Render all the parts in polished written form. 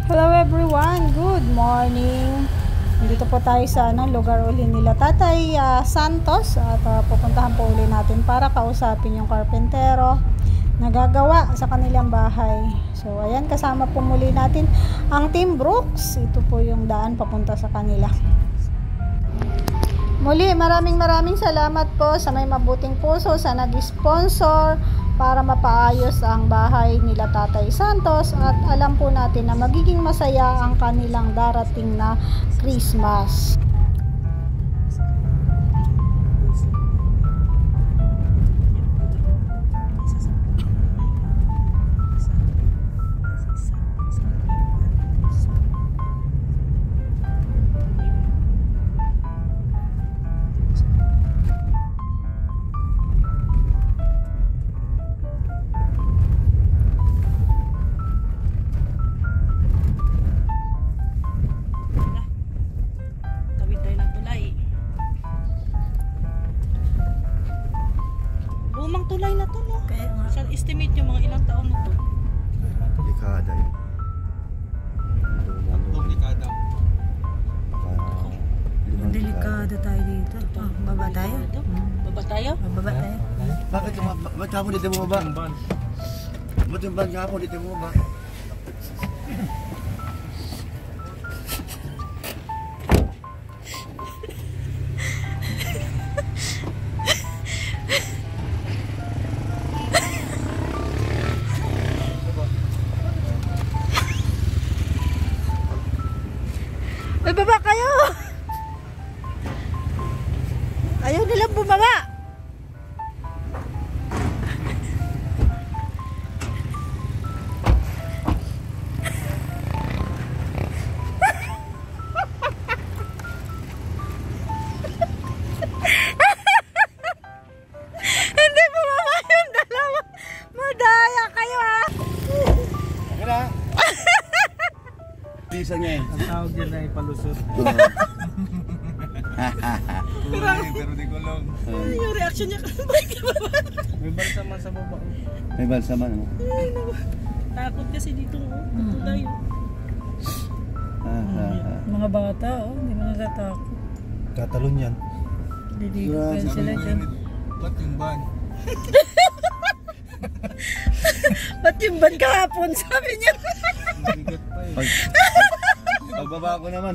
Hello everyone, good morning. Dito po tayo sa lugar uli nila Tatay Santos at pupuntahan po uli natin para kausapin yung karpentero na gagawa sa kanilang bahay. So ayan, kasama po muli natin ang Team Brooks. Ito po yung daan papunta sa kanila. Muli, maraming salamat po sa may mabuting puso sa nag-sponsor para mapaayos ang bahay nila Tatay Santos, at alam po natin na magiging masaya ang kanilang darating na Christmas. Lumang tulay na to, no? Kaya nga. Sa estimate yung mga ilang taon na to? Dekada yun. Tatlong dekada. Delikado tayo dito. Baba tayo? Baba tayo? Baba tayo. Bakit ba't ka po dito mo ba? Ba't yung ban ka po dito mo ba? Ay, baba kayo! Ayaw nilang bumaba! Hindi bumaba yung dalawa! Madaya kayo, ha! Akin na! Bisa niya eh. Ang tawag dyan na ipalusot. Pero di ko lang. Yung reaction niya May balsaman sa baba. May balsaman ano? takot kasi dito, oh. Tulay, Mga bata, hindi mga natatakot. Katalon yan. Diligo pa sila dyan. Ba't yung ban? Ba't yung ban kahapon? Sabi niya. Mabigat pa eh. Pagbaba ko naman,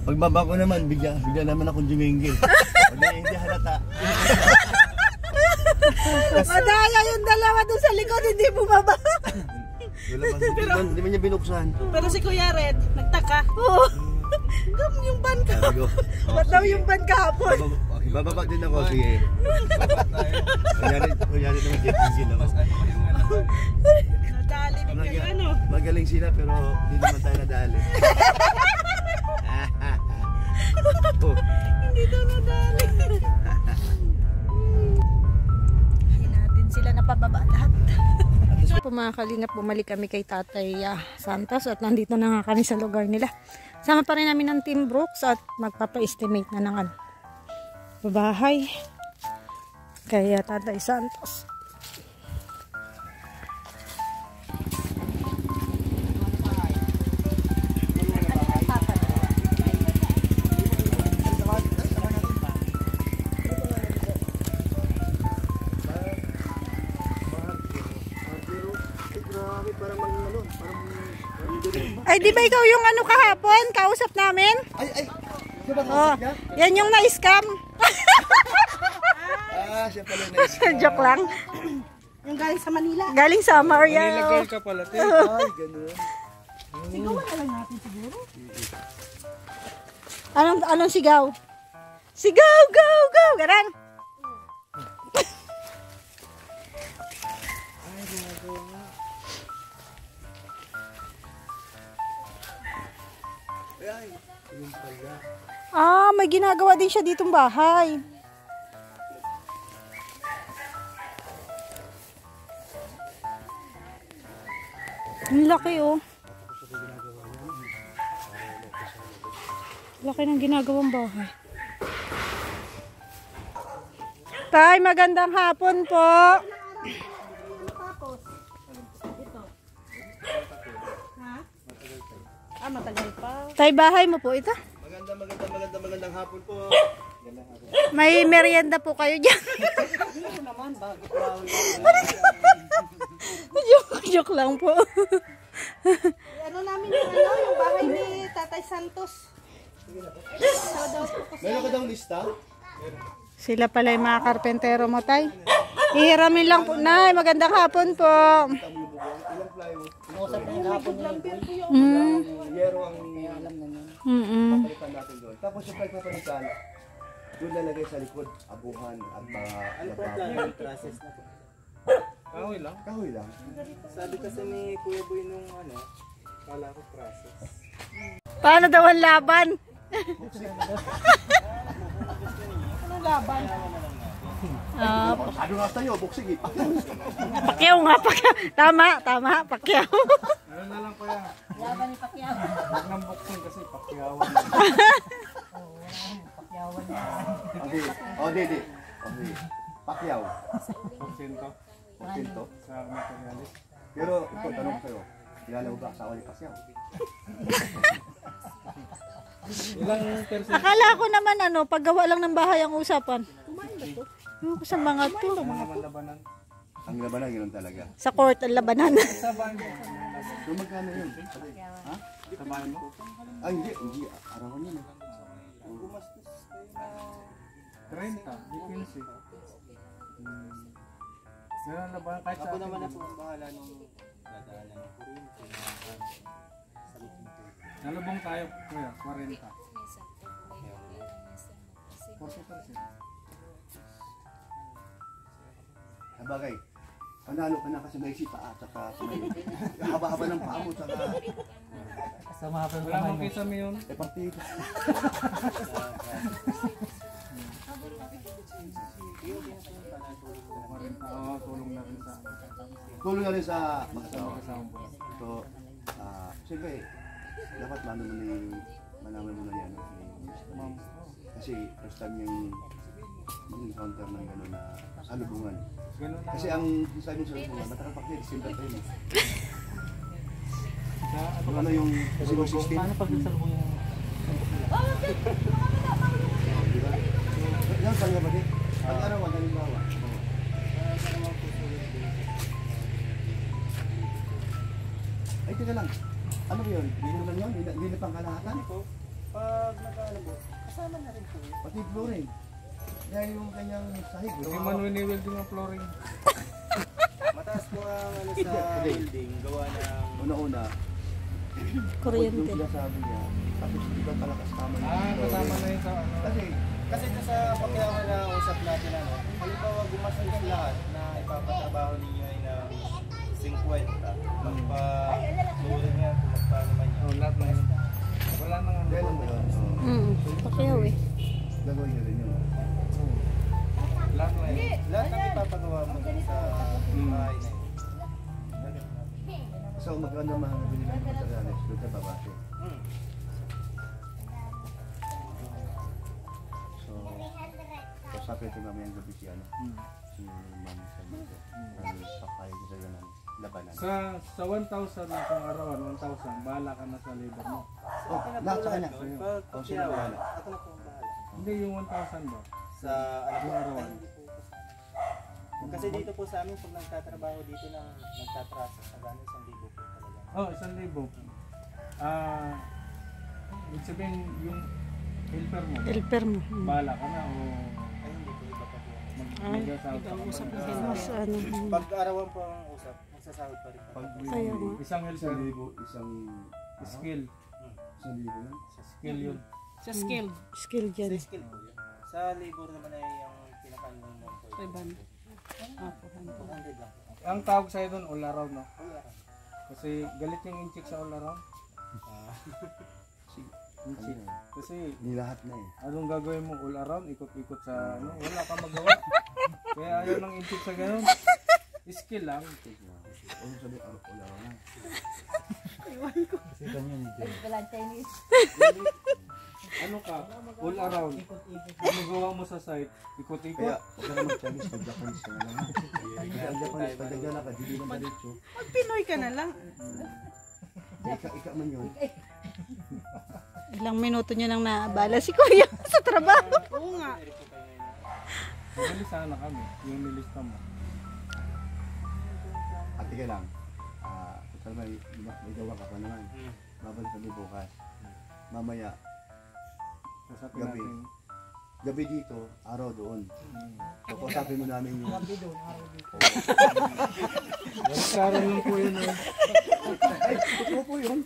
pagbaba ko naman, bigla naman akong jumingil. Hindi halata. Madaya yung dalawa dun sa likod, hindi bumaba. Hindi man niya binuksan. Pero si Kuya Red, nagtaka. Oo. Gam yung ban ka. Sabi ko, Ba't daw yung ban kahapon? bababa din ako, sige. Kunyari naman jumingil ako. Nadali din kayo, ano? Magaling sila pero hindi naman tayo nadali. Hindi daw nadali. Hindi natin sila napababa lahat. Po mga kalingap, bumalik kami kay Tatay Santos at nandito na nga kami sa lugar nila. Sama pa rin namin ng Team Brooks at magpapa-estimate na ng bahay kay Tatay Santos. Ay, di ba ikaw yung kahapon? Kausap namin? Ay! Siya ba Oh, yan yung na-scam. siya pala na Joke lang. Yung galing sa Manila. Galing sa Maria. Nilagay ka pala. Ay, ganun. Sigawan na lang natin siguro. Anong sigaw? Sigaw, go, go! Garan. May ginagawa din siya ditong bahay. Ang laki, oh. Laki ng ginagawang bahay. Tay, magandang hapon po. matagal pa. Tay, bahay mo po ito? Magandang hapon po. May merienda po kayo dyan. Joke lang po. Ano namin yung bahay ni Tatay Santos. Meron ka daw lista? Sila pala yung mga karpentero mo, Tay. Ihiramin lang po. Nay, magandang hapon po. Ilang plywood? Yero ang papalitan natin doon. Tapos yung papalitan, doon lalagay sa likod, abuhan at mga Process na po. Kahoy lang. kahoy lang. Sabi kasi ni Kuya Boy nung kala ko process. Paano daw ang laban? Sabi nga sa'yo, buksig eh. Pakyaw nga, pakyaw. Tama, pakyaw. Ano na lang kuya? Laban ni Pacquiao. Huwag nang boxing kasi Pacquiawan. Di. Pakyaw. Porsyento Porsyento. sa materialis. Pero ito, tanong ko sa'yo. Kilala mo ba asawa ni Pakyaw? Ilang percent? Akala ko naman paggawa lang ng bahay ang usapan. Yung sa mga to. Mga malabanan. Ang labanan, ganoon talaga. Sa court ang labanan. Sa bahay mo? So magkano yun? Ha? Sa bahay mo? Hindi. Arawan yun. 30, di 15. Ganun na ba? Kahit sa akin. Ako naman po ang bahala nung dadaanan ng kuryente. Nalubong tayo, kuya, 40. 40%. Sabagay, panalo ka na kasi may sipa at saka may haba-haba ng paa mo saka Wala mong kisame yun. partido. Oo, tulong na rin sa Tulong na rin sa mag-asawa. kasama po. So, siyempre, dapat malaman mo na yan. Kasi first time yung encounter ng gano'n na salubungan. Ganun na. Kasi ang sabi sa salubungan, matagal pa kayo, December 10. Ano yung 016? Paano pag nagsalubungan? Yan, saan nga ba din? Pag-arawan, halimbawa. Ay, teka lang. Ano ba yun? Dino lang yun? Hindi na pang kalahatan? Pag nag-ano po, kasama na rin po. Pati flooring. Kaya yung kanyang sahig. Hindi man wini-welding ang flooring. Mataas po ang sa building, gawa ng Una-una, Kuryente. yung sinasabi niya, tapos di ba pala kasama niya? Kasama na yun sa Kasi ito sa Pacquiao na usap natin halimbawa gumastos lahat na ipapatrabaho ninyo ay na 50. Magpa-flooring yan kung magpaano man yan. lahat na yun. Wala nang ano. dahil mo yun. Pakyaw eh. Gagawin niya rin yun. Lahat na yun. Lahat ng ipapagawa mo sa bahay na yun. So magkano mga nabili ng materials, doon ka babase. So sabi ito mamayang gabi si si Ma'am Sanito. Ang papayag ko sa ganun, labanan. Sa 1,000 na kung arawan, 1,000, bahala ka na sa labor mo. Lahat sa kanya. Pag Sino bahala? ako na po ang bahala. Hindi yung 1,000 ba? Sa Yung arawan. Kasi dito po sa amin, pag nagtatrabaho dito na nagtatrasa, hanggang 1,000 po talaga. Oh, 1,000. Ibig sabihin yung helper mo, Helper mo. bahala ka na o Ay, hindi po, iba pa po. mag-usap Mas Pag arawan po ang usap, magsasahod pa rin po. Pag Kaya nga. isang helper, isang skill. lang. Skill yun. Sa skill. skill Sa dyan. skill po yun. Sa labor naman ay yung pinaka-minimum po. 500. 200 lang po. Ang tawag sa'yo doon, all around, no? Wala. Kasi galit yung incheck sa all around. Incheck. Kasi Ni lahat na eh. anong gagawin mo all around, ikot-ikot sa ano, wala kang magawa. Kaya ayaw ng incheck sa ganun. Skill lang. Ano sabi, wala na. Ano ka, all around. Ang magawa mo sa site, ikot-ikot. Kaya, huwag ka na mag-Chinese, mag-Japanese ka na lang. Pag-Japanese, pag-Japanese ka, di naman diretso. Pinoy ka na lang. Ika man yun. Ilang minuto nyo nang naabala si Kuya sa trabaho. Oo nga. Nalisa na kami, yung nilista mo. At tika lang. Total may gawa ka pa naman. Babalik kami bukas. Mamaya, Sasapin Gabi. natin. gabi dito, araw doon. So, kausapin mo namin yung... Karon lang po yun. Ay, totoo po yun.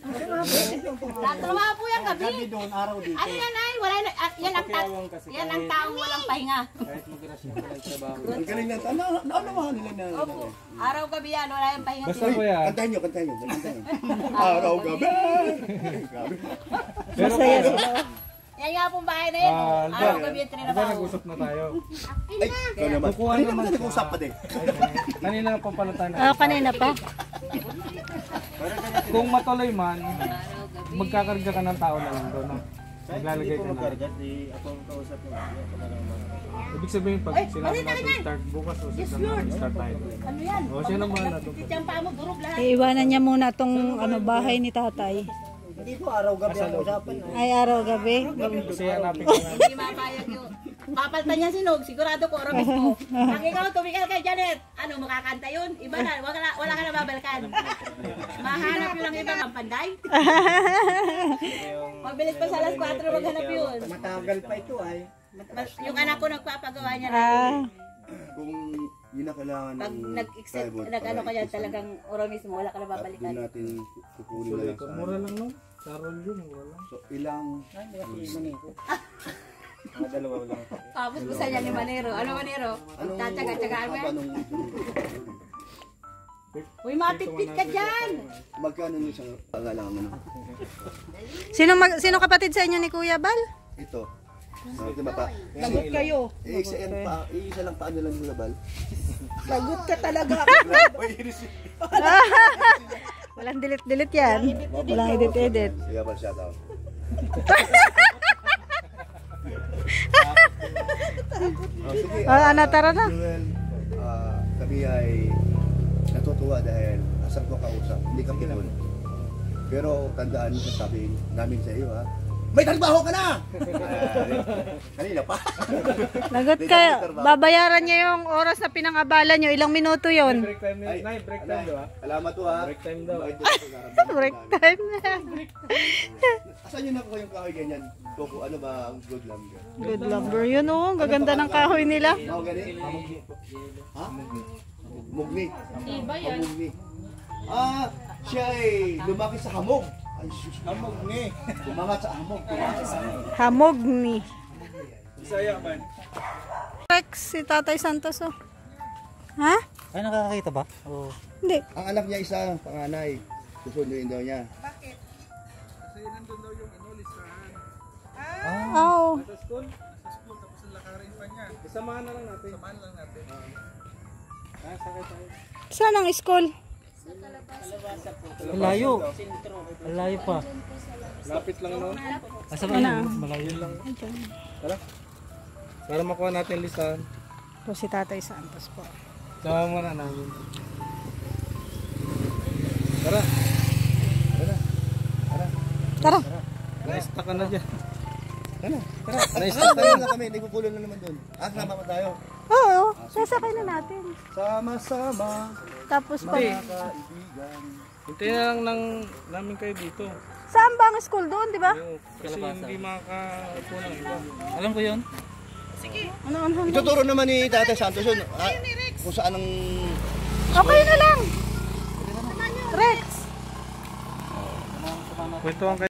Tatrabaho po yan gabi. Gabi doon, araw dito. Ano yan ay? Wala na, yan ang taong walang pahinga. Kahit magrasyon ka ng trabaho. Ang galing na, naunawaan nila na. Opo. Araw gabi yan, wala yung pahinga. Basta po yan. Kantahin nyo, kantahin nyo. Araw, gabi. Gabi. Masaya sila. Yan nga pong bahay na yun. Araw gabi yung Diba trinabaho. nag-usap na tayo? Ay, ikaw naman. Kukuha Kanina naman naman siya. nag-usap pa din. Kanina pa pala tayo. Kanina pa. Kung matuloy man, magkakarga ka ng tao na lang doon. No? Maglalagay ka na. di ako ang kausap mo. Ibig sabihin, pag sinabi natin start bukas o start tayo. Ano yan? O siya lang bahala doon. Tiyang paa mo, durog lahat. Iiwanan niya muna tong bahay ni tatay. Dito araw-gabi ang usapan. Ay, araw-gabi. Kasi hanapin ka na. Hindi mapayag yun. Papaltan niya sinog, sigurado ko oras mo. Pag ikaw tumikal kay Janet, ano, makakanta yun? Iba na, wala ka na babalikan. Mahanap lang ibang ang panday. Mabilis pa sa alas 4 maghanap yun. Matagal pa ito ay. Yung anak ko nagpapagawa niya na. Kung yun na kailangan Pag ng nag-accept, plywood nag-ano para kaya i-isip, talagang oras mismo, wala ka na at babalikan. doon natin kukunin na lang sa Mura lang no? Sarol yun, mura lang. So, ilang... Mga dalawa lang. Tapos gusto niya ni Manero. Ano Manero? Tatsaga-tsagaan mo yan. Anong... Uy, mapit-pit ka dyan! Magkano nung isang pangalaman mo? Sino kapatid sa inyo ni Kuya Bal? Ito. Diba pa? Lagot kayo. Isa lang paano lang yung labal. Lagot ka talaga. Walang delete yan. Walang edit. Sige pa, shout out. Sige, Tara na. Joel, kami ay natutuwa dahil asal ko kausap, hindi ka pinun. Pero tandaan mo sa sabi namin sa iyo, ha? May trabaho ka na! Kanina pa. Lagot kayo. Babayaran niya yung oras na pinangabala niyo. Ilang minuto yon? Break time na yun. Nay, break time daw ah. Salamat to, ha? Break time daw. Break time na. Asan yun ako yung kahoy ganyan? Koko, ano ba ang good lumber? Good lumber yun oh. Gaganda ng kahoy nila. Mga ganit? Ha? Mugni. Iba yan. Mugni. Siya ay lumaki sa hamog. Ay, sus. Hamog ni. Lumangat sa hamog. Hamog ni. Bisaya man. Rex, si Tatay Santos oh. Ha? Ay, nakakakita ba? Oo. Hindi. Ang anak niya isa, panganay. Susunduin daw niya. Oo. Sa school? Sa school, tapos ang lakarin pa niya. Samahan na lang natin. Samahan lang natin. Sakay tayo. Saan ang school? Layo. Layo pa. Lapit lang no? Asa ba malayo lang. Tara. Para makuha natin listahan. Po si Tatay Santos po. Sama muna namin. Tara. Tara. Na-stuck ka na dyan. Tara, tayo na kami. Hindi kukulo na naman doon. Sama pa tayo. Oo. Sasakay na natin. Sama-sama. Tapos pa. Kaibigan. Hintayin na lang namin kayo dito. Saan ba ang school doon, di ba? Kasi hindi makakaupo ng iba. Alam ko 'yun. Ano? Ituturo naman ni Tatay Santos yun. Kung saan ang... Okay na lang. Rex. Kwentuhan kayo.